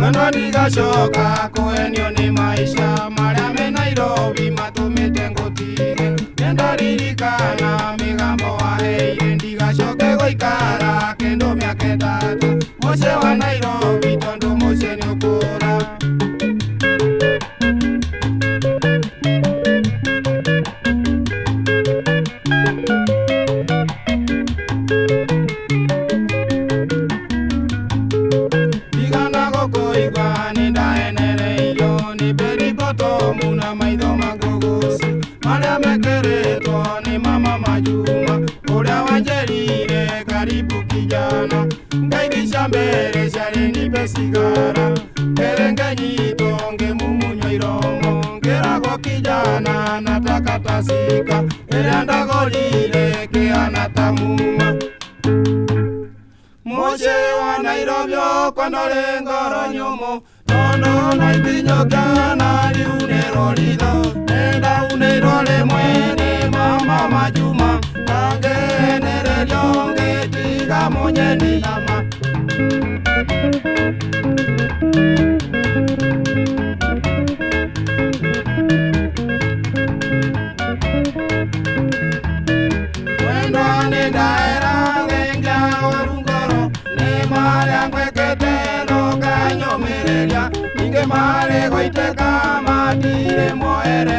Mwendwa Ndigacoka kuhenio ni maisha maria me Nairobi matumite ngutige. Nĩndaririkana migambo waheire ndigacoke guikara kindu miaka itatu mucii wa Nairobi tondu mucii ni ukura. Ndigana gukuigua nindaenereirio ni mberiboto muna maitho maguguci maria mekeretwo ni mama Majuma uria wanjerire karibu kijana. Ngaigisha mbere ciari nipe sigara kerenge nyito ngimumunywa iromo ngiragwo kijana nataka tasika iria ndagorire kiana tamuma. Mucii wa Nairobi okwa nduri ngoro nyumu tondu naitinyukana riu niroritho nindaunirwo rimwe ni mama Majuma ndangenererio ngitiga munyeni nama. Mwendwa nindaera ngengia urungoro ni maria ngwekete nukanyumireria ninge mari gwaiteka matire moere.